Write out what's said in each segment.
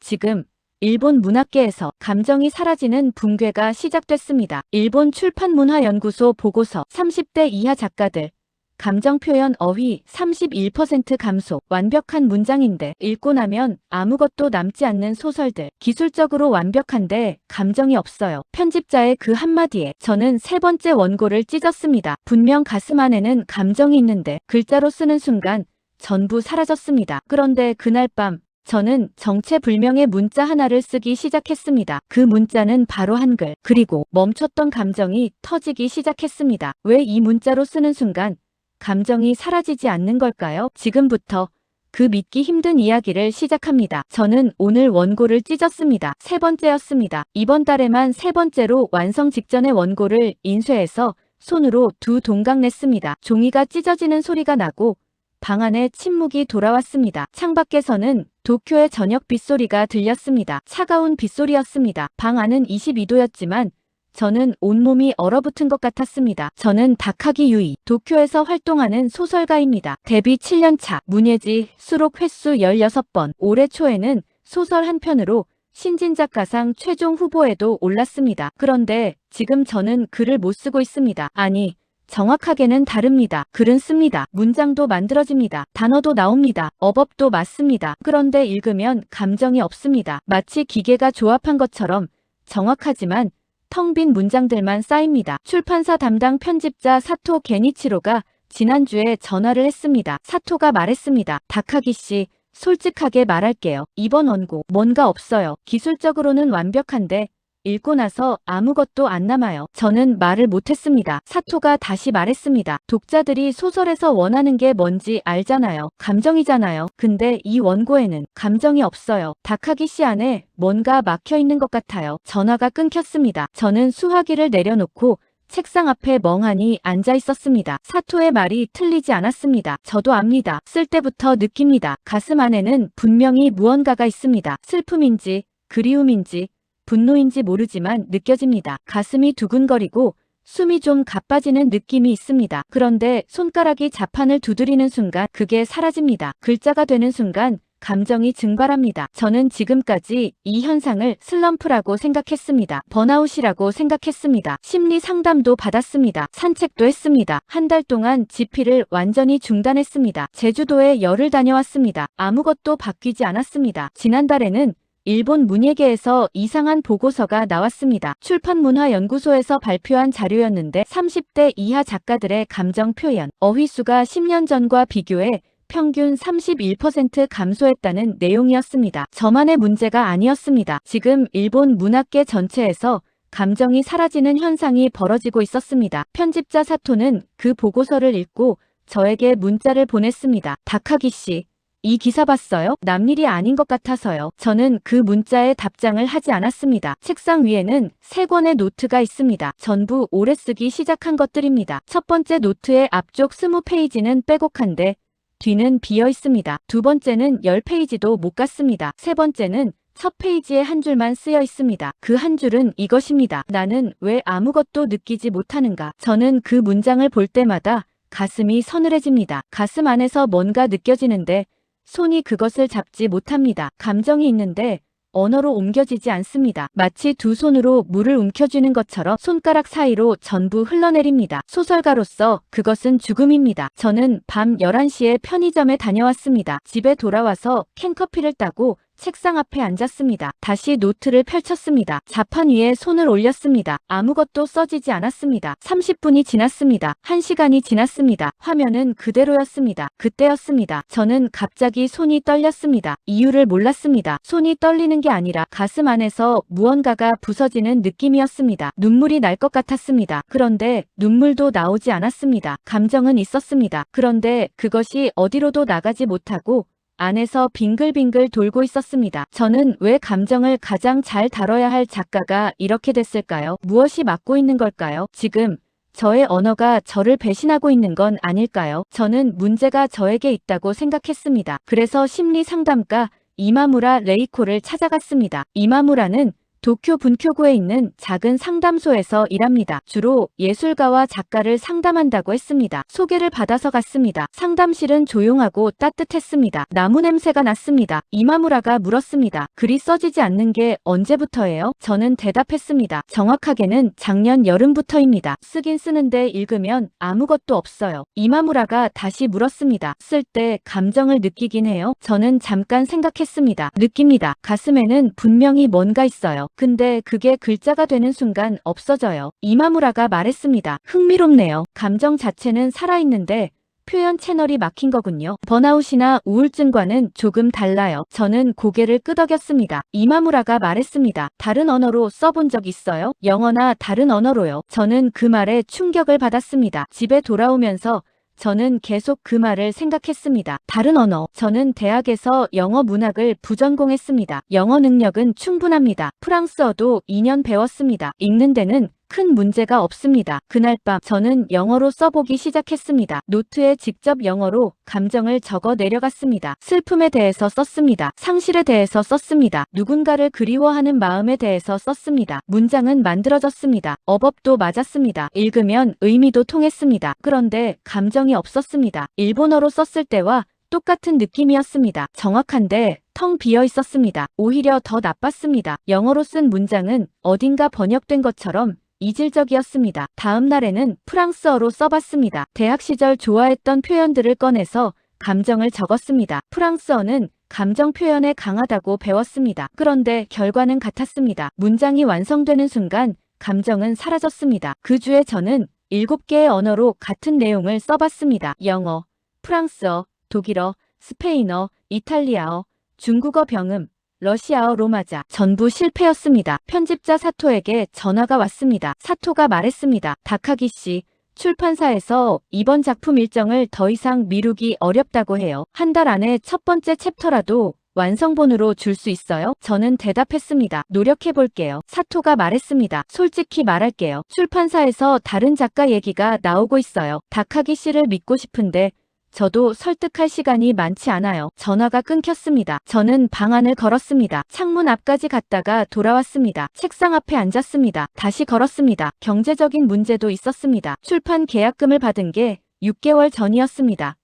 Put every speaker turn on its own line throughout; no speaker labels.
지금 일본 문학계에서 감정이 사라지는 붕괴가 시작됐습니다. 일본 출판문화연구소 보고서 30대 이하 작가들 감정 표현 어휘 31% 감소. 완벽한 문장인데 읽고 나면 아무것도 남지 않는 소설들. 기술적으로 완벽한데 감정이 없어요. 편집자의 그 한마디에 저는 세 번째 원고를 찢었습니다. 분명 가슴 안에는 감정이 있는데 글자로 쓰는 순간 전부 사라졌습니다. 그런데 그날 밤 저는 정체불명의 문자 하나를 쓰기 시작했습니다. 그 문자는 바로 한글. 그리고 멈췄던 감정이 터지기 시작했습니다. 왜 이 문자로 쓰는 순간 감정이 사라지지 않는 걸까요? 지금부터 그 믿기 힘든 이야기를 시작합니다. 저는 오늘 원고를 찢었습니다. 세 번째였습니다. 이번 달에만 세 번째로 완성 직전의 원고를 인쇄해서 손으로 두 동강 냈습니다. 종이가 찢어지는 소리가 나고 방 안에 침묵이 돌아왔습니다. 창밖에서는 도쿄의 저녁 빗소리가 들렸습니다. 차가운 빗소리였습니다. 방 안은 22도였지만 저는 온몸이 얼어붙은 것 같았습니다. 저는 다카기 유이, 도쿄에서 활동하는 소설가입니다. 데뷔 7년차, 문예지, 수록 횟수 16번, 올해 초에는 소설 한 편으로 신진작가상 최종 후보에도 올랐습니다. 그런데 지금 저는 글을 못 쓰고 있습니다. 아니, 정확하게는 다릅니다. 글은 씁니다. 문장도 만들어집니다. 단어도 나옵니다. 어법도 맞습니다. 그런데 읽으면 감정이 없습니다. 마치 기계가 조합한 것처럼 정확하지만 텅 빈 문장들만 쌓입니다. 출판사 담당 편집자 사토 게니치로가 지난주에 전화를 했습니다. 사토가 말했습니다. 다카기 씨, 솔직하게 말할게요. 이번 원고 뭔가 없어요. 기술적으로는 완벽한데 읽고 나서 아무것도 안 남아요. 저는 말을 못했습니다. 사토가 다시 말했습니다. 독자들이 소설에서 원하는 게 뭔지 알잖아요. 감정이잖아요. 근데 이 원고에는 감정이 없어요. 다카기 씨 안에 뭔가 막혀 있는 것 같아요. 전화가 끊겼습니다. 저는 수화기를 내려놓고 책상 앞에 멍하니 앉아 있었습니다. 사토의 말이 틀리지 않았습니다. 저도 압니다. 쓸 때부터 느낍니다. 가슴 안에는 분명히 무언가가 있습니다. 슬픔인지 그리움인지 분노인지 모르지만 느껴집니다. 가슴이 두근거리고 숨이 좀 가빠지는 느낌이 있습니다. 그런데 손가락이 자판을 두드리는 순간 그게 사라집니다. 글자가 되는 순간 감정이 증발합니다. 저는 지금까지 이 현상을 슬럼프라고 생각했습니다. 번아웃이라고 생각했습니다. 심리 상담도 받았습니다. 산책도 했습니다. 한 달 동안 집필을 완전히 중단했습니다. 제주도에 열흘 다녀왔습니다. 아무것도 바뀌지 않았습니다. 지난달에는 일본 문예계에서 이상한 보고서가 나왔습니다. 출판문화연구소에서 발표한 자료였는데 30대 이하 작가들의 감정 표현, 어휘수가 10년 전과 비교해 평균 31% 감소했다는 내용이었습니다. 저만의 문제가 아니었습니다. 지금 일본 문학계 전체에서 감정이 사라지는 현상이 벌어지고 있었습니다. 편집자 사토는 그 보고서를 읽고 저에게 문자를 보냈습니다. 다카기 씨, 이 기사 봤어요? 남일이 아닌 것 같아서요. 저는 그 문자에 답장을 하지 않았습니다. 책상 위에는 세 권의 노트가 있습니다. 전부 오래 쓰기 시작한 것들입니다. 첫 번째 노트의 앞쪽 20페이지는 빼곡한데 뒤는 비어 있습니다. 두 번째는 10페이지도 못 갔습니다. 세 번째는 첫 페이지에 한 줄만 쓰여 있습니다. 그 한 줄은 이것입니다. 나는 왜 아무것도 느끼지 못하는가? 저는 그 문장을 볼 때마다 가슴이 서늘해집니다. 가슴 안에서 뭔가 느껴지는데 손이 그것을 잡지 못합니다. 감정이 있는데 언어로 옮겨지지 않습니다. 마치 두 손으로 물을 움켜쥐는 것처럼 손가락 사이로 전부 흘러내립니다. 소설가로서 그것은 죽음입니다. 저는 밤 11시에 편의점에 다녀왔습니다. 집에 돌아와서 캔커피를 따고 책상 앞에 앉았습니다. 다시 노트를 펼쳤습니다. 자판 위에 손을 올렸습니다. 아무것도 써지지 않았습니다. 30분이 지났습니다. 1시간이 지났습니다. 화면은 그대로였습니다. 그때였습니다. 저는 갑자기 손이 떨렸습니다. 이유를 몰랐습니다. 손이 떨리는 게 아니라 가슴 안에서 무언가가 부서지는 느낌이었습니다. 눈물이 날 것 같았습니다. 그런데 눈물도 나오지 않았습니다. 감정은 있었습니다. 그런데 그것이 어디로도 나가지 못하고 안에서 빙글빙글 돌고 있었습니다. 저는 왜 감정을 가장 잘 다뤄야 할 작가가 이렇게 됐을까요? 무엇이 막고 있는 걸까요? 지금 저의 언어가 저를 배신하고 있는 건 아닐까요? 저는 문제가 저에게 있다고 생각했습니다. 그래서 심리 상담가 이마무라 레이코를 찾아갔습니다. 이마무라는 도쿄 bunkyō구에 있는 작은 상담소에서 일합니다. 주로 예술가와 작가를 상담한다고 했습니다. 소개를 받아서 갔습니다. 상담실은 조용하고 따뜻했습니다. 나무 냄새가 났습니다. 이마무라가 물었습니다. 글이 써지지 않는 게 언제부터예요? 저는 대답했습니다. 정확하게는 작년 여름부터입니다. 쓰긴 쓰는데 읽으면 아무것도 없어요. 이마무라가 다시 물었습니다. 쓸 때 감정을 느끼긴 해요? 저는 잠깐 생각했습니다. 느낍니다. 가슴에는 분명히 뭔가 있어요. 근데 그게 글자가 되는 순간 없어져요. 이마무라가 말했습니다. 흥미롭네요. 감정 자체는 살아있는데 표현 채널이 막힌 거군요. 번아웃이나 우울증과는 조금 달라요. 저는 고개를 끄덕였습니다. 이마무라가 말했습니다. 다른 언어로 써본 적 있어요? 영어나 다른 언어로요. 저는 그 말에 충격을 받았습니다. 집에 돌아오면서 저는 계속 그 말을 생각했습니다. 다른 언어. 저는 대학에서 영어 문학을 부전공했습니다. 영어 능력은 충분합니다. 프랑스어도 2년 배웠습니다. 읽는 데는 큰 문제가 없습니다. 그날 밤 저는 영어로 써보기 시작했습니다. 노트에 직접 영어로 감정을 적어 내려갔습니다. 슬픔에 대해서 썼습니다. 상실에 대해서 썼습니다. 누군가를 그리워하는 마음에 대해서 썼습니다. 문장은 만들어졌습니다. 어법도 맞았습니다. 읽으면 의미도 통했습니다. 그런데 감정이 없었습니다. 일본어로 썼을 때와 똑같은 느낌이었습니다. 정확한데 텅 비어 있었습니다. 오히려 더 나빴습니다. 영어로 쓴 문장은 어딘가 번역된 것처럼 이질적이었습니다. 다음 날에는 프랑스어로 써봤습니다. 대학 시절 좋아했던 표현들을 꺼내서 감정을 적었습니다. 프랑스어는 감정 표현에 강하다고 배웠습니다. 그런데 결과는 같았습니다. 문장이 완성되는 순간 감정은 사라졌습니다. 그 주에 저는 7개의 언어로 같은 내용을 써봤습니다. 영어, 프랑스어, 독일어, 스페인어, 이탈리아어, 중국어 병음, 러시아어 로마자. 전부 실패였습니다. 편집자 사토에게 전화가 왔습니다. 사토가 말했습니다. 다카기 씨, 출판사에서 이번 작품 일정을 더 이상 미루기 어렵다고 해요. 한 달 안에 첫 번째 챕터라도 완성본으로 줄 수 있어요? 저는 대답했습니다. 노력해볼게요. 사토가 말했습니다. 솔직히 말할게요. 출판사에서 다른 작가 얘기가 나오고 있어요. 다카기 씨를 믿고 싶은데 저도 설득할 시간이 많지 않아요. 전화가 끊겼습니다. 저는 방안을 걸었습니다. 창문 앞까지 갔다가 돌아왔습니다. 책상 앞에 앉았습니다. 다시 걸었습니다. 경제적인 문제도 있었습니다. 출판 계약금을 받은 게 6개월 전이었습니다.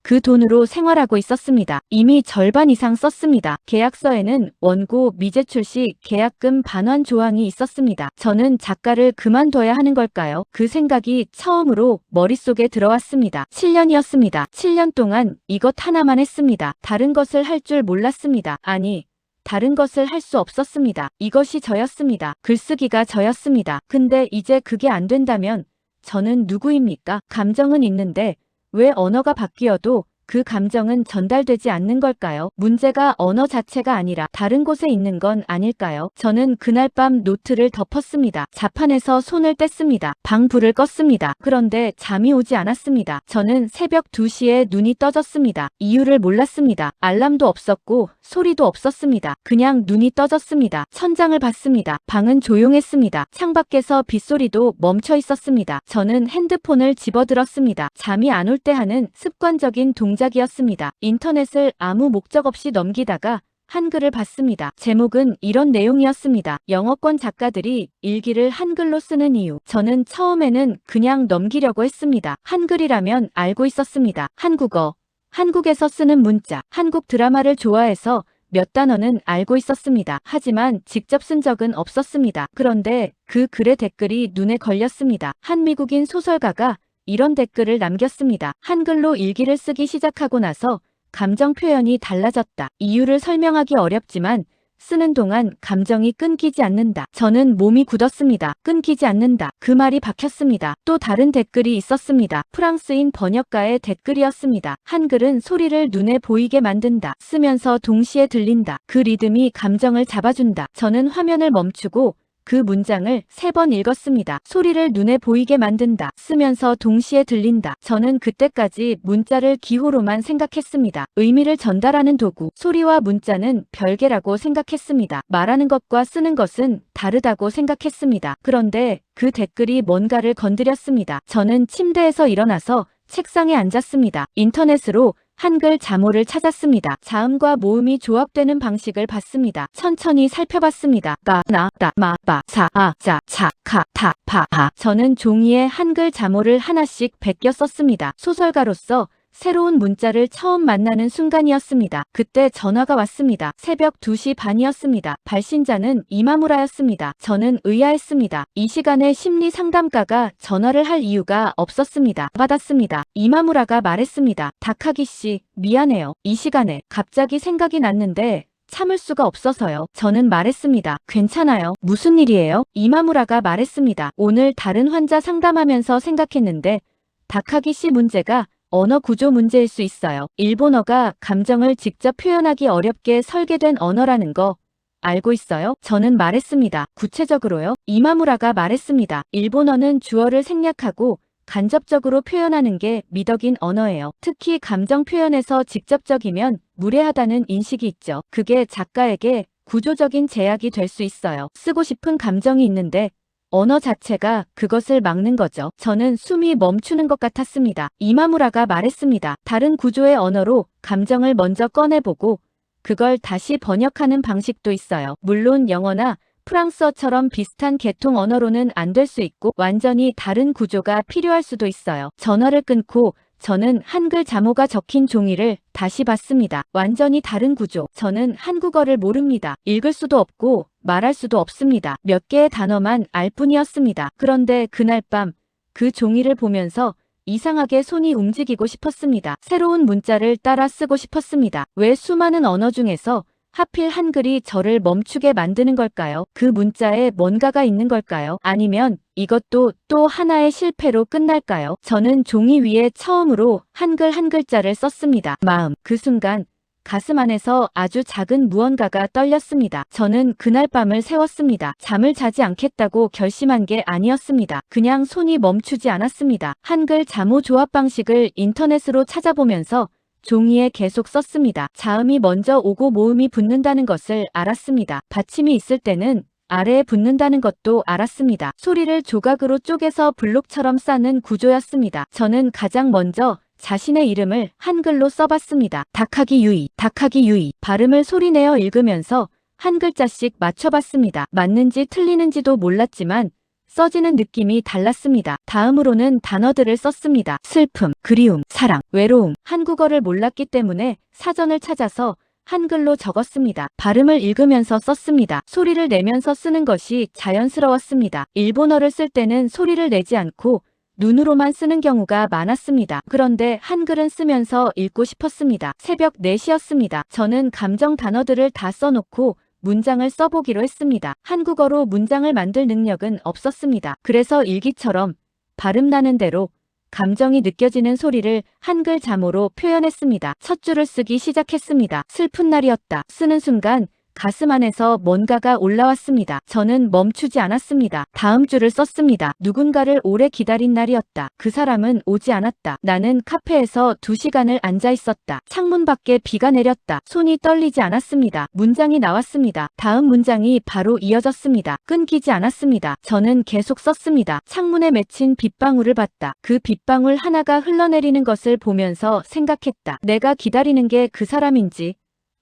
그 돈으로 생활하고 있었습니다. 이미 절반 이상 썼습니다. 계약서에는 원고 미제출 시 계약금 반환 조항이 있었습니다. 저는 작가를 그만둬야 하는 걸까요? 그 생각이 처음으로 머릿속에 들어왔습니다. 7년이었습니다. 7년 동안 이것 하나만 했습니다. 다른 것을 할 줄 몰랐습니다. 아니, 다른 것을 할 수 없었습니다. 이것이 저였습니다. 글쓰기가 저였습니다. 근데 이제 그게 안 된다면 저는 누구입니까? 감정은 있는데 왜 언어가 바뀌어도 그 감정은 전달되지 않는 걸까요? 문제가 언어 자체가 아니라 다른 곳에 있는 건 아닐까요? 저는 그날 밤 노트를 덮었습니다. 자판에서 손을 뗐습니다. 방 불을 껐습니다. 그런데 잠이 오지 않았습니다. 저는 새벽 2시에 눈이 떠졌습니다. 이유를 몰랐습니다. 알람도 없었고 소리도 없었습니다. 그냥 눈이 떠졌습니다. 천장을 봤습니다. 방은 조용했습니다. 창밖에서 빗소리도 멈춰 있었습니다. 저는 핸드폰을 집어들었습니다. 잠이 안 올 때 하는 습관적인 동작이었습니다. 인터넷을 아무 목적 없이 넘기다가 한글을 봤습니다. 제목은 이런 내용이었습니다. 영어권 작가들이 일기를 한글로 쓰는 이유. 저는 처음에는 그냥 넘기려고 했습니다. 한글이라면 알고 있었습니다. 한국어, 한국에서 쓰는 문자, 한국 드라마를 좋아해서 몇 단어는 알고 있었습니다. 하지만 직접 쓴 적은 없었습니다. 그런데 그 글의 댓글이 눈에 걸렸습니다. 한 미국인 소설가가 이런 댓글을 남겼습니다. 한글로 일기를 쓰기 시작하고 나서 감정 표현이 달라졌다. 이유를 설명하기 어렵지만 쓰는 동안 감정이 끊기지 않는다. 저는 몸이 굳었습니다. 끊기지 않는다. 그 말이 박혔습니다. 또 다른 댓글이 있었습니다. 프랑스인 번역가의 댓글이었습니다. 한글은 소리를 눈에 보이게 만든다. 쓰면서 동시에 들린다. 그 리듬이 감정을 잡아준다. 저는 화면을 멈추고 그 문장을 3번 읽었습니다. 소리를 눈에 보이게 만든다. 쓰면서 동시에 들린다. 저는 그때까지 문자를 기호로만 생각했습니다. 의미를 전달하는 도구. 소리와 문자는 별개라고 생각했습니다. 말하는 것과 쓰는 것은 다르다고 생각했습니다. 그런데 그 댓글이 뭔가를 건드렸습니다. 저는 침대에서 일어나서 책상에 앉았습니다. 인터넷으로 한글 자모를 찾았습니다. 자음과 모음이 조합되는 방식을 봤습니다. 천천히 살펴봤습니다. 가, 나, 다, 마, 바, 사, 아, 자, 차, 카, 타, 파, 아. 저는 종이에 한글 자모를 하나씩 베껴 썼습니다. 소설가로서 새로운 문자를 처음 만나는 순간이었습니다. 그때 전화가 왔습니다. 새벽 2시 반이었습니다. 발신자는 이마무라였습니다. 저는 의아했습니다. 이 시간에 심리 상담가가 전화를 할 이유가 없었습니다. 받았습니다. 이마무라가 말했습니다. 다카기 씨, 미안해요. 이 시간에 갑자기 생각이 났는데 참을 수가 없어서요. 저는 말했습니다. 괜찮아요. 무슨 일이에요? 이마무라가 말했습니다. 오늘 다른 환자 상담하면서 생각했는데 다카기 씨 문제가 언어 구조 문제일 수 있어요. 일본어가 감정을 직접 표현하기 어렵게 설계된 언어라는 거 알고 있어요? 저는 말했습니다. 구체적으로요? 이마무라가 말했습니다. 일본어는 주어를 생략하고 간접적으로 표현하는 게 미덕인 언어예요. 특히 감정 표현에서 직접적이면 무례하다는 인식이 있죠. 그게 작가에게 구조적인 제약이 될 수 있어요. 쓰고 싶은 감정이 있는데 언어 자체가 그것을 막는 거죠. 저는 숨이 멈추는 것 같았습니다. 이마무라가 말했습니다. 다른 구조의 언어로 감정을 먼저 꺼내보고 그걸 다시 번역하는 방식도 있어요. 물론 영어나 프랑스어처럼 비슷한 계통 언어로는 안 될 수 있고 완전히 다른 구조가 필요할 수도 있어요. 전화를 끊고 저는 한글 자모가 적힌 종이를 다시 봤습니다. 완전히 다른 구조. 저는 한국어를 모릅니다. 읽을 수도 없고 말할 수도 없습니다. 몇 개의 단어만 알 뿐이었습니다. 그런데 그날 밤 그 종이를 보면서 이상하게 손이 움직이고 싶었습니다. 새로운 문자를 따라 쓰고 싶었습니다. 왜 수많은 언어 중에서 하필 한글이 저를 멈추게 만드는 걸까요? 그 문자에 뭔가가 있는 걸까요? 아니면 이것도 또 하나의 실패로 끝날까요? 저는 종이 위에 처음으로 한글 한 글자를 썼습니다. 마음. 그 순간 가슴 안에서 아주 작은 무언가가 떨렸습니다. 저는 그날 밤을 새웠습니다. 잠을 자지 않겠다고 결심한 게 아니었습니다. 그냥 손이 멈추지 않았습니다. 한글 자모 조합 방식을 인터넷으로 찾아보면서 종이에 계속 썼습니다. 자음이 먼저 오고 모음이 붙는다는 것을 알았습니다. 받침이 있을 때는 아래에 붙는다는 것도 알았습니다. 소리를 조각으로 쪼개서 블록처럼 쌓는 구조였습니다. 저는 가장 먼저 자신의 이름을 한글로 써봤습니다. 다카기 유이, 다카기 유이. 발음을 소리내어 읽으면서 한 글자씩 맞춰봤습니다. 맞는지 틀리는지도 몰랐지만 써지는 느낌이 달랐습니다. 다음으로는 단어들을 썼습니다. 슬픔, 그리움, 사랑, 외로움. 한국어를 몰랐기 때문에 사전을 찾아서 한글로 적었습니다. 발음을 읽으면서 썼습니다. 소리를 내면서 쓰는 것이 자연스러웠습니다. 일본어를 쓸 때는 소리를 내지 않고 눈으로만 쓰는 경우가 많았습니다. 그런데 한글은 쓰면서 읽고 싶었습니다. 새벽 4시였습니다. 저는 감정 단어들을 다 써놓고 문장을 써보기로 했습니다. 한국어로 문장을 만들 능력은 없었습니다. 그래서 일기처럼 발음 나는 대로 감정이 느껴지는 소리를 한글 자모로 표현했습니다. 첫 줄을 쓰기 시작했습니다. 슬픈 날이었다. 쓰는 순간 가슴 안에서 뭔가가 올라왔습니다. 저는 멈추지 않았습니다. 다음 줄을 썼습니다. 누군가를 오래 기다린 날이었다. 그 사람은 오지 않았다. 나는 카페에서 2시간을 앉아 있었다. 창문 밖에 비가 내렸다. 손이 떨리지 않았습니다. 문장이 나왔습니다. 다음 문장이 바로 이어졌습니다. 끊기지 않았습니다. 저는 계속 썼습니다. 창문에 맺힌 빗방울을 봤다. 그 빗방울 하나가 흘러내리는 것을 보면서 생각했다. 내가 기다리는 게 그 사람인지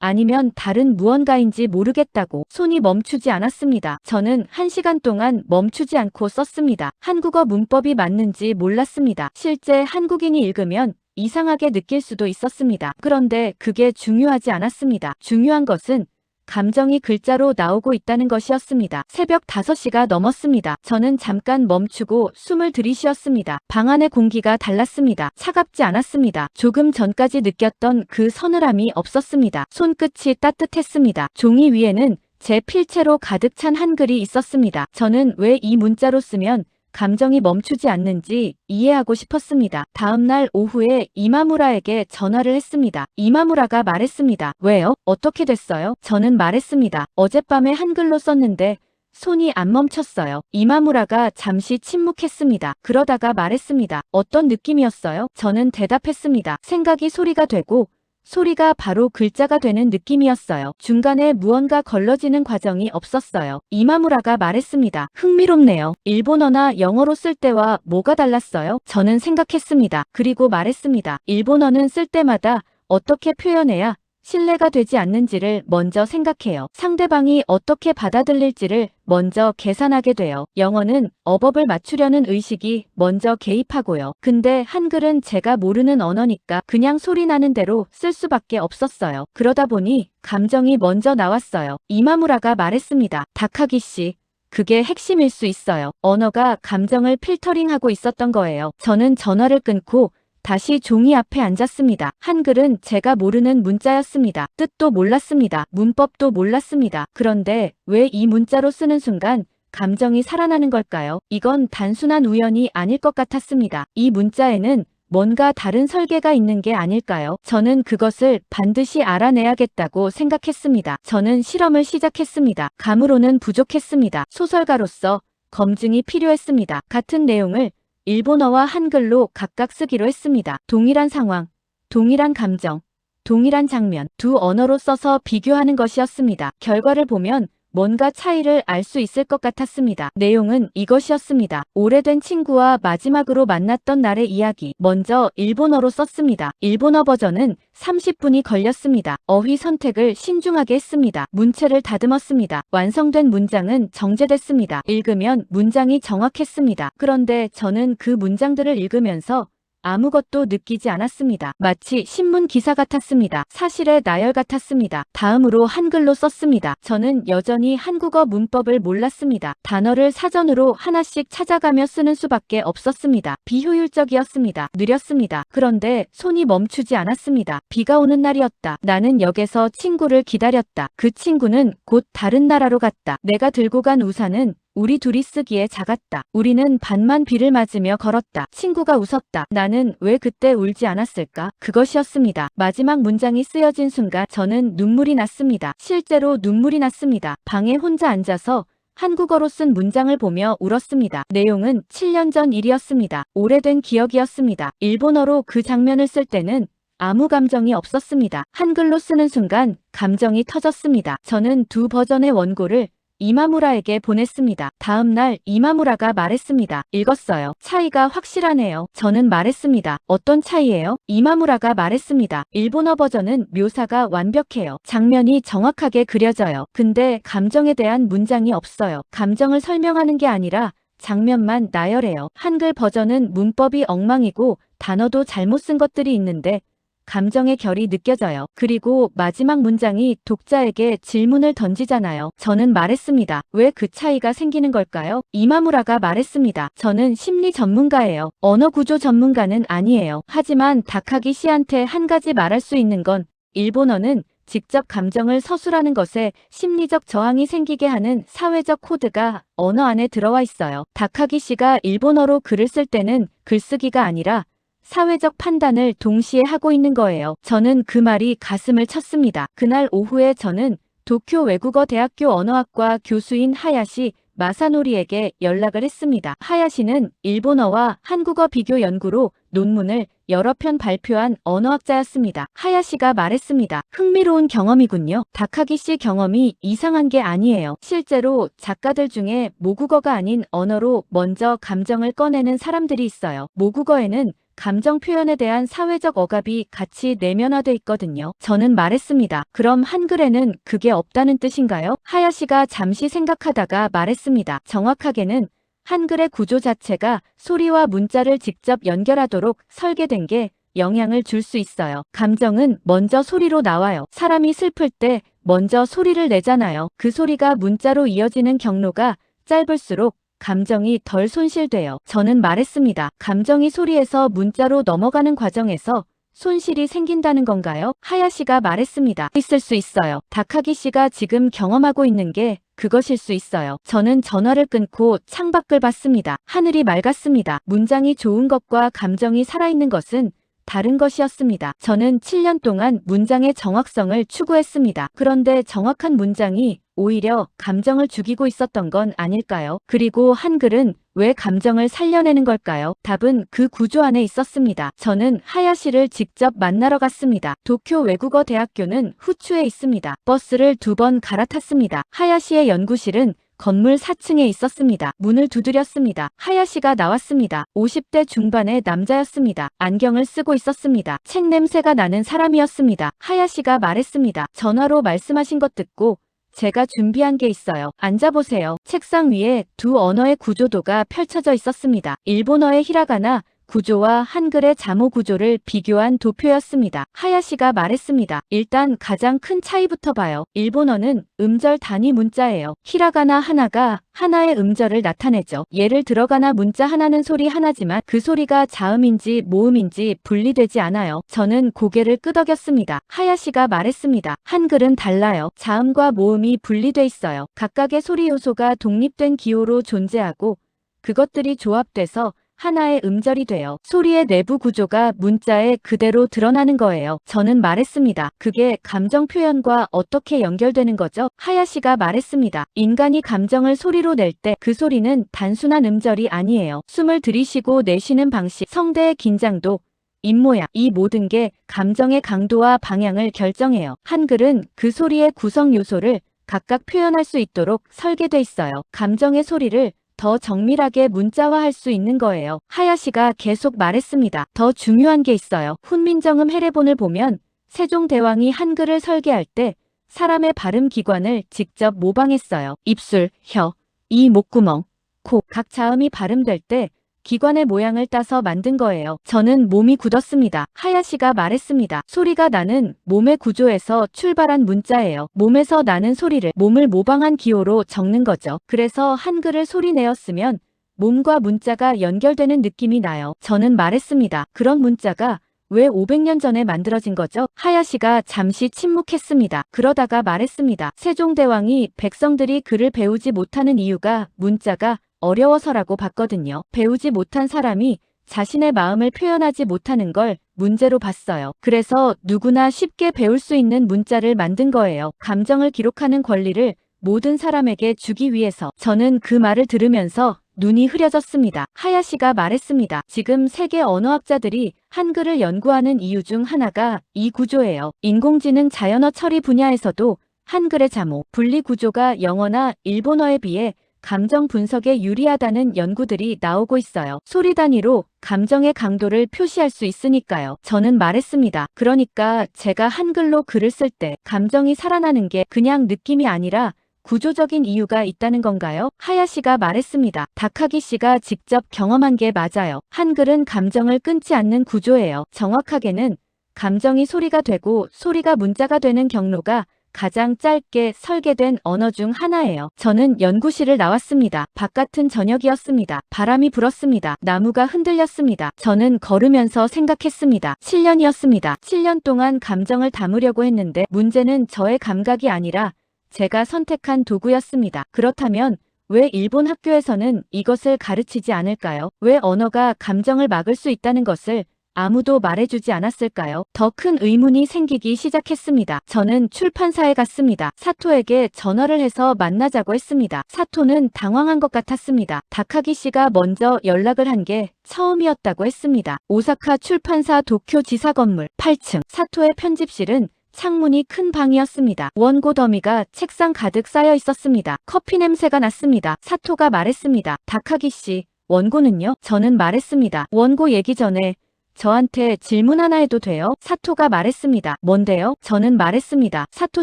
아니면 다른 무언가인지 모르겠다고. 손이 멈추지 않았습니다. 저는 1시간 동안 멈추지 않고 썼습니다. 한국어 문법이 맞는지 몰랐습니다. 실제 한국인이 읽으면 이상하게 느낄 수도 있었습니다. 그런데 그게 중요하지 않았습니다. 중요한 것은 감정이 글자로 나오고 있다는 것이었습니다. 새벽 5시가 넘었습니다. 저는 잠깐 멈추고 숨을 들이쉬었습니다. 방 안의 공기가 달랐습니다. 차갑지 않았습니다. 조금 전까지 느꼈던 그 서늘함이 없었습니다. 손끝이 따뜻했습니다. 종이 위에는 제 필체로 가득 찬 한글이 있었습니다. 저는 왜 이 문자로 쓰면 감정이 멈추지 않는지 이해하고 싶었습니다. 다음날 오후에 이마무라에게 전화를 했습니다. 이마무라가 말했습니다. 왜요? 어떻게 됐어요? 저는 말했습니다. 어젯밤에 한글로 썼는데 손이 안 멈췄어요. 이마무라가 잠시 침묵했습니다. 그러다가 말했습니다. 어떤 느낌이었어요? 저는 대답했습니다. 생각이 소리가 되고 소리가 바로 글자가 되는 느낌이었어요. 중간에 무언가 걸러지는 과정이 없었어요. 이마무라가 말했습니다. 흥미롭네요. 일본어나 영어로 쓸 때와 뭐가 달랐어요? 저는 생각했습니다. 그리고 말했습니다. 일본어는 쓸 때마다 어떻게 표현해야 신뢰가 되지 않는지를 먼저 생각해요. 상대방이 어떻게 받아들일지를 먼저 계산하게 돼요. 영어는 어법을 맞추려는 의식이 먼저 개입하고요. 근데 한글은 제가 모르는 언어니까 그냥 소리 나는 대로 쓸 수밖에 없었어요. 그러다 보니 감정이 먼저 나왔어요. 이마무라가 말했습니다. 다카기 씨. 그게 핵심일 수 있어요. 언어가 감정을 필터링하고 있었던 거예요. 저는 전화를 끊고 다시 종이 앞에 앉았습니다. 한글은 제가 모르는 문자였습니다. 뜻도 몰랐습니다. 문법도 몰랐습니다. 그런데 왜 이 문자로 쓰는 순간 감정이 살아나는 걸까요? 이건 단순한 우연이 아닐 것 같았습니다. 이 문자에는 뭔가 다른 설계가 있는 게 아닐까요? 저는 그것을 반드시 알아내야겠다고 생각했습니다. 저는 실험을 시작했습니다. 감으로는 부족했습니다. 소설가로서 검증이 필요했습니다. 같은 내용을 일본어와 한글로 각각 쓰기로 했습니다. 동일한 상황, 동일한 감정, 동일한 장면, 두 언어로 써서 비교하는 것이었습니다. 결과를 보면 뭔가 차이를 알 수 있을 것 같았습니다. 내용은 이것이었습니다. 오래된 친구와 마지막으로 만났던 날의 이야기. 먼저 일본어로 썼습니다. 일본어 버전은 30분이 걸렸습니다. 어휘 선택을 신중하게 했습니다. 문체를 다듬었습니다. 완성된 문장은 정제됐습니다. 읽으면 문장이 정확했습니다. 그런데 저는 그 문장들을 읽으면서 아무것도 느끼지 않았습니다. 마치 신문 기사 같았습니다. 사실의 나열 같았습니다. 다음으로 한글로 썼습니다. 저는 여전히 한국어 문법을 몰랐습니다. 단어를 사전으로 하나씩 찾아가며 쓰는 수밖에 없었습니다. 비효율적이었습니다. 느렸습니다. 그런데 손이 멈추지 않았습니다. 비가 오는 날이었다. 나는 역에서 친구를 기다렸다. 그 친구는 곧 다른 나라로 갔다. 내가 들고 간 우산은 우리 둘이 쓰기에 작았다. 우리는 반만 비를 맞으며 걸었다. 친구가 웃었다. 나는 왜 그때 울지 않았을까? 그것이었습니다. 마지막 문장이 쓰여진 순간 저는 눈물이 났습니다. 실제로 눈물이 났습니다. 방에 혼자 앉아서 한국어로 쓴 문장을 보며 울었습니다. 내용은 7년 전 일이었습니다. 오래된 기억이었습니다. 일본어로 그 장면을 쓸 때는 아무 감정이 없었습니다. 한글로 쓰는 순간 감정이 터졌습니다. 저는 두 버전의 원고를 이마무라에게 보냈습니다. 다음 날 이마무라가 말했습니다. 읽었어요. 차이가 확실하네요. 저는 말했습니다. 어떤 차이예요? 이마무라가 말했습니다. 일본어 버전은 묘사가 완벽해요. 장면이 정확하게 그려져요. 근데 감정에 대한 문장이 없어요. 감정을 설명하는 게 아니라 장면만 나열해요. 한글 버전은 문법이 엉망이고 단어도 잘못 쓴 것들이 있는데 감정의 결이 느껴져요. 그리고 마지막 문장이 독자에게 질문을 던지잖아요. 저는 말했습니다. 왜 그 차이가 생기는 걸까요? 이마무라가 말했습니다. 저는 심리 전문가예요. 언어 구조 전문가는 아니에요. 하지만 다카기 씨한테 한 가지 말할 수 있는 건 일본어는 직접 감정을 서술하는 것에 심리적 저항이 생기게 하는 사회적 코드가 언어 안에 들어와 있어요. 다카기 씨가 일본어로 글을 쓸 때는 글쓰기가 아니라 사회적 판단을 동시에 하고 있는 거예요. 저는 그 말이 가슴을 쳤습니다. 그날 오후에 저는 도쿄 외국어 대학교 언어학과 교수인 하야시 마사노리에게 연락을 했습니다. 하야시는 일본어와 한국어 비교 연구로 논문을 여러 편 발표한 언어학자였습니다. 하야시가 말했습니다. 흥미로운 경험이군요. 다카기 씨 경험이 이상한 게 아니에요. 실제로 작가들 중에 모국어가 아닌 언어로 먼저 감정을 꺼내는 사람들이 있어요. 모국어에는 감정 표현에 대한 사회적 억압이 같이 내면화돼 있거든요. 저는 말했습니다. 그럼 한글에는 그게 없다는 뜻인가요? 하야시가 잠시 생각하다가 말했습니다. 정확하게는 한글의 구조 자체가 소리와 문자를 직접 연결하도록 설계된 게 영향을 줄 수 있어요. 감정은 먼저 소리로 나와요. 사람이 슬플 때 먼저 소리를 내잖아요. 그 소리가 문자로 이어지는 경로가 짧을수록 감정이 덜 손실돼요. 저는 말했습니다. 감정이 소리에서 문자로 넘어가는 과정에서 손실이 생긴다는 건가요? 하야시가 말했습니다. 있을 수 있어요. 다카기 씨가 지금 경험하고 있는 게 그것일 수 있어요. 저는 전화를 끊고 창밖을 봤습니다. 하늘이 맑았습니다. 문장이 좋은 것과 감정이 살아있는 것은 다른 것이었습니다. 저는 7년 동안 문장의 정확성을 추구했습니다. 그런데 정확한 문장이 오히려 감정을 죽이고 있었던 건 아닐까요? 그리고 한글은 왜 감정을 살려내는 걸까요? 답은 그 구조 안에 있었습니다. 저는 하야시를 직접 만나러 갔습니다. 도쿄 외국어 대학교는 후추에 있습니다. 버스를 2번 갈아탔습니다. 하야시의 연구실은 건물 4층에 있었습니다. 문을 두드렸습니다. 하야시가 나왔습니다. 50대 중반의 남자였습니다. 안경을 쓰고 있었습니다. 책 냄새가 나는 사람이었습니다. 하야시가 말했습니다. 전화로 말씀하신 것 듣고 제가 준비한 게 있어요. 앉아보세요. 책상 위에 두 언어의 구조도가 펼쳐져 있었습니다. 일본어의 히라가나 구조와 한글의 자모 구조를 비교한 도표였습니다. 하야시가 말했습니다. 일단 가장 큰 차이부터 봐요. 일본어는 음절 단위 문자예요. 히라가나 하나가 하나의 음절을 나타내죠. 예를 들어 가나 문자 하나는 소리 하나지만 그 소리가 자음인지 모음인지 분리되지 않아요. 저는 고개를 끄덕였습니다. 하야시가 말했습니다. 한글은 달라요. 자음과 모음이 분리돼 있어요. 각각의 소리 요소가 독립된 기호로 존재하고 그것들이 조합돼서 하나의 음절이 돼요. 소리의 내부 구조가 문자에 그대로 드러나는 거예요. 저는 말했습니다. 그게 감정 표현과 어떻게 연결되는 거죠? 하야시가 말했습니다. 인간이 감정을 소리로 낼 때 그 소리는 단순한 음절이 아니에요. 숨을 들이쉬고 내쉬는 방식, 성대의 긴장도, 입모양, 이 모든 게 감정의 강도와 방향을 결정해요. 한글은 그 소리의 구성 요소를 각각 표현할 수 있도록 설계돼 있어요. 감정의 소리를 더 정밀하게 문자화할 수 있는 거예요. 하야시가 계속 말했습니다. 더 중요한 게 있어요. 훈민정음 해례본을 보면 세종대왕이 한글을 설계할 때 사람의 발음 기관을 직접 모방했어요. 입술, 혀, 이 목구멍, 코, 각 자음이 발음될 때 기관의 모양을 따서 만든 거예요. 저는 몸이 굳었습니다. 하야시가 말했습니다. 소리가 나는 몸의 구조에서 출발한 문자예요. 몸에서 나는 소리를 몸을 모방한 기호로 적는 거죠. 그래서 한글을 소리내었으면 몸과 문자가 연결되는 느낌이 나요. 저는 말했습니다. 그런 문자가 왜 500년 전에 만들어진 거죠? 하야시가 잠시 침묵했습니다. 그러다가 말했습니다. 세종대왕이 백성들이 글을 배우지 못하는 이유가 문자가 어려워서라고 봤거든요. 배우지 못한 사람이 자신의 마음을 표현하지 못하는 걸 문제로 봤어요. 그래서 누구나 쉽게 배울 수 있는 문자를 만든 거예요. 감정을 기록하는 권리를 모든 사람에게 주기 위해서. 저는 그 말을 들으면서 눈이 흐려졌습니다. 하야시가 말했습니다. 지금 세계 언어학자들이 한글을 연구하는 이유 중 하나가 이 구조예요. 인공지능 자연어 처리 분야에서도 한글의 자모, 분리 구조가 영어나 일본어에 비해 감정 분석에 유리하다는 연구들이 나오고 있어요. 소리 단위로 감정의 강도를 표시할 수 있으니까요. 저는 말했습니다. 그러니까 제가 한글로 글을 쓸 때 감정이 살아나는 게 그냥 느낌이 아니라 구조적인 이유가 있다는 건가요? 하야시가 말했습니다. 다카기 씨가 직접 경험한 게 맞아요. 한글은 감정을 끊지 않는 구조예요. 정확하게는 감정이 소리가 되고 소리가 문자가 되는 경로가 가장 짧게 설계된 언어 중 하나예요. 저는 연구실을 나왔습니다. 바깥은 저녁이었습니다. 바람이 불었습니다. 나무가 흔들렸습니다. 저는 걸으면서 생각했습니다. 7년이었습니다. 7년 동안 감정을 담으려고 했는데 문제는 저의 감각이 아니라 제가 선택한 도구였습니다. 그렇다면 왜 일본 학교에서는 이것을 가르치지 않을까요? 왜 언어가 감정을 막을 수 있다는 것을 아무도 말해주지 않았을까요? 더 큰 의문이 생기기 시작했습니다. 저는 출판사에 갔습니다. 사토에게 전화를 해서 만나자고 했습니다. 사토는 당황한 것 같았습니다. 다카기 씨가 먼저 연락을 한 게 처음이었다고 했습니다. 오사카 출판사 도쿄 지사 건물 8층. 사토의 편집실은 창문이 큰 방이었습니다. 원고 더미가 책상 가득 쌓여 있었습니다. 커피 냄새가 났습니다. 사토가 말했습니다. 다카기 씨, 원고는요? 저는 말했습니다. 원고 얘기 전에 저한테 질문 하나 해도 돼요? 사토가 말했습니다. 뭔데요? 저는 말했습니다. 사토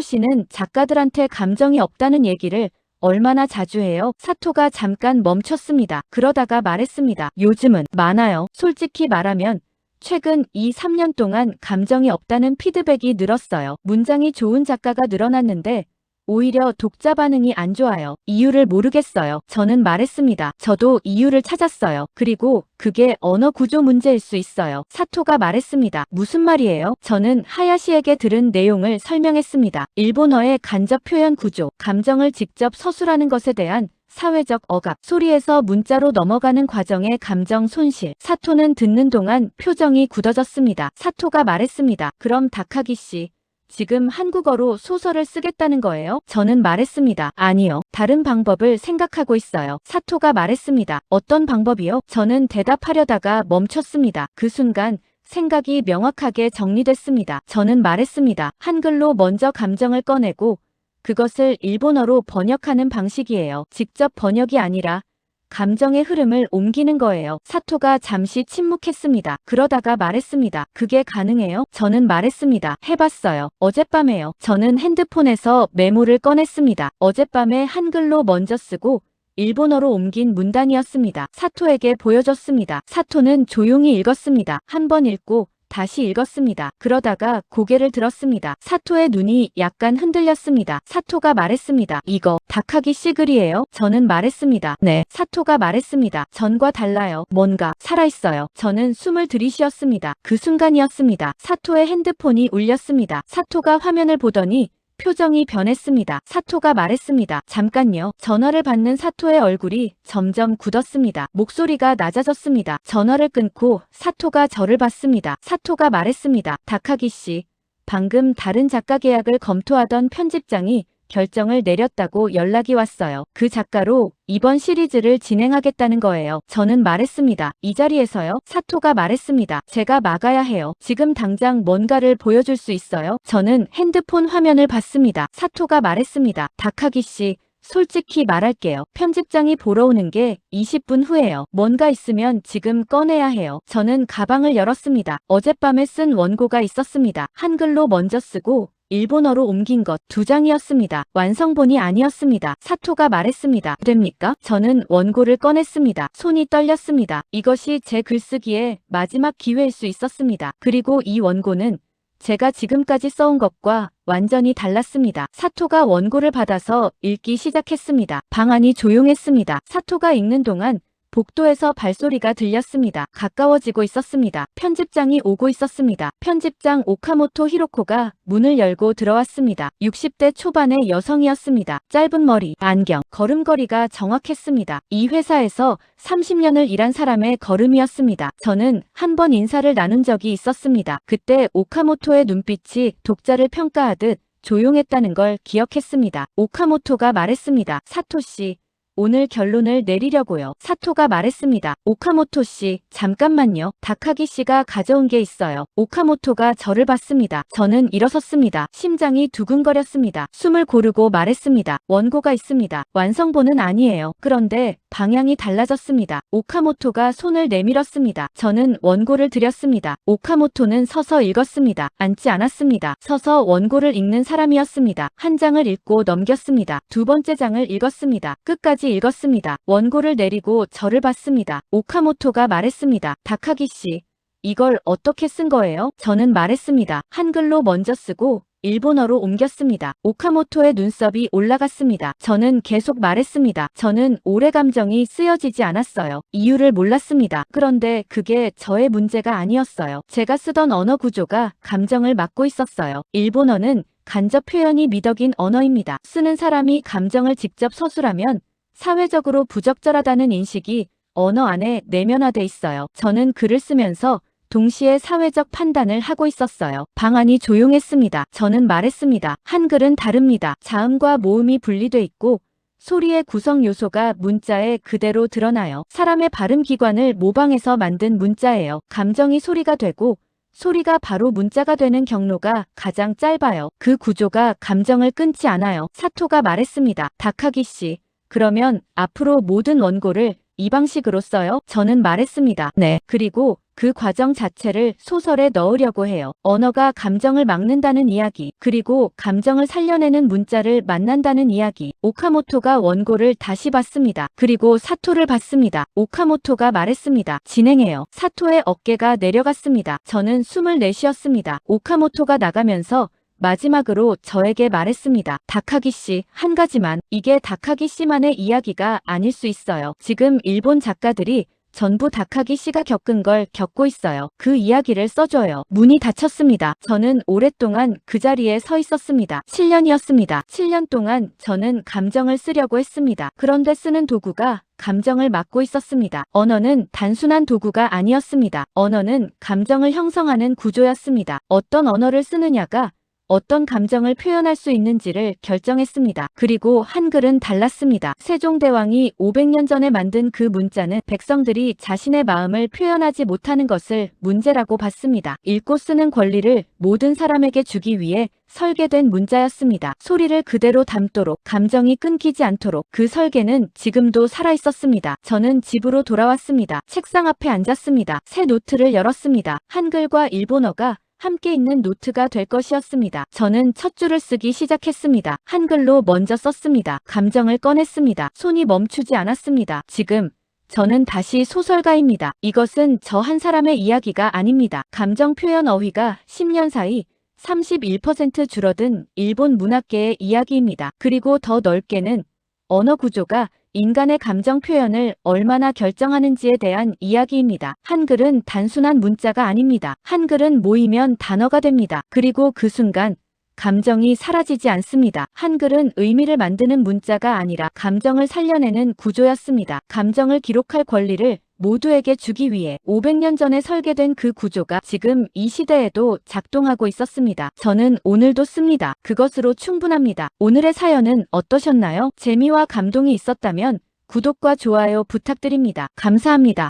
씨는 작가들한테 감정이 없다는 얘기를 얼마나 자주 해요? 사토가 잠깐 멈췄습니다. 그러다가 말했습니다. 요즘은 많아요. 솔직히 말하면 최근 2~3년 동안 감정이 없다는 피드백이 늘었어요. 문장이 좋은 작가가 늘어났는데 오히려 독자 반응이 안 좋아요. 이유를 모르겠어요. 저는 말했습니다. 저도 이유를 찾았어요. 그리고 그게 언어 구조 문제일 수 있어요. 사토가 말했습니다. 무슨 말이에요? 저는 하야시에게 들은 내용을 설명했습니다. 일본어의 간접 표현 구조, 감정을 직접 서술하는 것에 대한 사회적 억압, 소리에서 문자로 넘어가는 과정의 감정 손실. 사토는 듣는 동안 표정이 굳어졌습니다. 사토가 말했습니다. 그럼 다카기 씨, 지금 한국어로 소설을 쓰겠다는 거예요? 저는 말했습니다. 아니요. 다른 방법을 생각하고 있어요. 사토가 말했습니다. 어떤 방법이요? 저는 대답하려다가 멈췄습니다. 그 순간 생각이 명확하게 정리됐습니다. 저는 말했습니다. 한글로 먼저 감정을 꺼내고 그것을 일본어로 번역하는 방식이에요. 직접 번역이 아니라 감정의 흐름을 옮기는 거예요. 사토가 잠시 침묵했습니다. 그러다가 말했습니다. 그게 가능해요? 저는 말했습니다. 해봤어요. 어젯밤에요. 저는 핸드폰에서 메모를 꺼냈습니다. 어젯밤에 한글로 먼저 쓰고 일본어로 옮긴 문단이었습니다. 사토에게 보여줬습니다. 사토는 조용히 읽었습니다. 한 번 읽고 다시 읽었습니다. 그러다가 고개를 들었습니다. 사토의 눈이 약간 흔들렸습니다. 사토가 말했습니다. 이거 다카기 씨 글이에요? 저는 말했습니다. 네. 사토가 말했습니다. 전과 달라요. 뭔가 살아있어요. 저는 숨을 들이쉬었습니다. 그 순간이었습니다. 사토의 핸드폰이 울렸습니다. 사토가 화면을 보더니 표정이 변했습니다. 사토가 말했습니다. 잠깐요. 전화를 받는 사토의 얼굴이 점점 굳었습니다. 목소리가 낮아졌습니다. 전화를 끊고 사토가 저를 봤습니다. 사토가 말했습니다. 다카기 씨, 방금 다른 작가 계약을 검토하던 편집장이 결정을 내렸다고 연락이 왔어요. 그 작가로 이번 시리즈를 진행하겠다는 거예요. 저는 말했습니다. 이 자리에서요? 사토가 말했습니다. 제가 막아야 해요. 지금 당장 뭔가를 보여줄 수 있어요? 저는 핸드폰 화면을 봤습니다. 사토가 말했습니다. 다카기 씨, 솔직히 말할게요. 편집장이 보러 오는 게 20분 후예요. 뭔가 있으면 지금 꺼내야 해요. 저는 가방을 열었습니다. 어젯밤에 쓴 원고가 있었습니다. 한글로 먼저 쓰고 일본어로 옮긴 것 2장이었습니다. 완성본이 아니었습니다. 사토가 말했습니다. 됩니까? 저는 원고를 꺼냈습니다. 손이 떨렸습니다. 이것이 제 글쓰기의 마지막 기회일 수 있었습니다. 그리고 이 원고는 제가 지금까지 써온 것과 완전히 달랐습니다. 사토가 원고를 받아서 읽기 시작했습니다. 방 안이 조용했습니다. 사토가 읽는 동안 복도에서 발소리가 들렸습니다. 가까워지고 있었습니다. 편집장이 오고 있었습니다. 편집장 오카모토 히로코가 문을 열고 들어왔습니다. 60대 초반의 여성이었습니다. 짧은 머리, 안경, 걸음걸이가 정확했습니다. 이 회사에서 30년을 일한 사람의 걸음이었습니다. 저는 한 번 인사를 나눈 적이 있었습니다. 그때 오카모토의 눈빛이 독자를 평가하듯 조용했다는 걸 기억했습니다. 오카모토가 말했습니다. 사토 씨, 오늘 결론을 내리려고요. 사토가 말했습니다. 오카모토 씨, 잠깐만요. 다카기 씨가 가져온 게 있어요. 오카모토가 저를 봤습니다. 저는 일어섰습니다. 심장이 두근거렸습니다. 숨을 고르고 말했습니다. 원고가 있습니다. 완성본은 아니에요. 그런데 방향이 달라졌습니다. 오카모토가 손을 내밀었습니다. 저는 원고를 드렸습니다. 오카모토는 서서 읽었습니다. 앉지 않았습니다. 서서 원고를 읽는 사람이었습니다. 한 장을 읽고 넘겼습니다. 두 번째 장을 읽었습니다. 끝까지 읽었습니다. 원고를 내리고 저를 봤습니다. 오카모토가 말했습니다. 다카기 씨, 이걸 어떻게 쓴 거예요? 저는 말했습니다. 한글로 먼저 쓰고 일본어로 옮겼습니다. 오카모토의 눈썹이 올라갔습니다. 저는 계속 말했습니다. 저는 오래 감정이 쓰여지지 않았어요. 이유를 몰랐습니다. 그런데 그게 저의 문제가 아니었어요. 제가 쓰던 언어 구조가 감정을 막고 있었어요. 일본어는 간접 표현이 미덕인 언어입니다. 쓰는 사람이 감정을 직접 서술하면 사회적으로 부적절하다는 인식이 언어 안에 내면화돼 있어요. 저는 글을 쓰면서 동시에 사회적 판단을 하고 있었어요. 방 안이 조용했습니다. 저는 말했습니다. 한글은 다릅니다. 자음과 모음이 분리돼 있고 소리의 구성 요소가 문자에 그대로 드러나요. 사람의 발음 기관을 모방해서 만든 문자예요. 감정이 소리가 되고 소리가 바로 문자가 되는 경로가 가장 짧아요. 그 구조가 감정을 끊지 않아요. 사토가 말했습니다. 다카기 씨, 그러면 앞으로 모든 원고를 이 방식으로 써요? 저는 말했습니다. 네. 그리고 그 과정 자체를 소설에 넣으려고 해요. 언어가 감정을 막는다는 이야기, 그리고 감정을 살려내는 문자를 만난다는 이야기. 오카모토가 원고를 다시 봤습니다. 그리고 사토를 봤습니다. 오카모토가 말했습니다. 진행해요. 사토의 어깨가 내려갔습니다. 저는 숨을 내쉬었습니다. 오카모토가 나가면서 마지막으로 저에게 말했습니다. 다카기 씨, 한 가지만. 이게 다카기 씨만의 이야기가 아닐 수 있어요. 지금 일본 작가들이 전부 다카기 씨가 겪은 걸 겪고 있어요. 그 이야기를 써줘요. 문이 닫혔습니다. 저는 오랫동안 그 자리에 서 있었습니다. 7년이었습니다. 7년 동안 저는 감정을 쓰려고 했습니다. 그런데 쓰는 도구가 감정을 막고 있었습니다. 언어는 단순한 도구가 아니었습니다. 언어는 감정을 형성하는 구조였습니다. 어떤 언어를 쓰느냐가 어떤 감정을 표현할 수 있는지를 결정했습니다. 그리고 한글은 달랐습니다. 세종대왕이 500년 전에 만든 그 문자는 백성들이 자신의 마음을 표현하지 못하는 것을 문제라고 봤습니다. 읽고 쓰는 권리를 모든 사람에게 주기 위해 설계된 문자였습니다. 소리를 그대로 담도록, 감정이 끊기지 않도록. 그 설계는 지금도 살아있었습니다. 저는 집으로 돌아왔습니다. 책상 앞에 앉았습니다. 새 노트를 열었습니다. 한글과 일본어가 함께 있는 노트가 될 것이었습니다. 저는 첫 줄을 쓰기 시작했습니다. 한글로 먼저 썼습니다. 감정을 꺼냈습니다. 손이 멈추지 않았습니다. 지금 저는 다시 소설가입니다. 이것은 저 한 사람의 이야기가 아닙니다. 감정 표현 어휘가 10년 사이 31% 줄어든 일본 문학계의 이야기입니다. 그리고 더 넓게는 언어 구조가 인간의 감정 표현을 얼마나 결정하는지에 대한 이야기입니다. 한글은 단순한 문자가 아닙니다. 한글은 모이면 단어가 됩니다. 그리고 그 순간 감정이 사라지지 않습니다. 한글은 의미를 만드는 문자가 아니라 감정을 살려내는 구조였습니다. 감정을 기록할 권리를 모두에게 주기 위해 500년 전에 설계된 그 구조가 지금 이 시대에도 작동하고 있었습니다. 저는 오늘도 씁니다. 그것으로 충분합니다. 오늘의 사연은 어떠셨나요? 재미와 감동이 있었다면 구독과 좋아요 부탁드립니다. 감사합니다.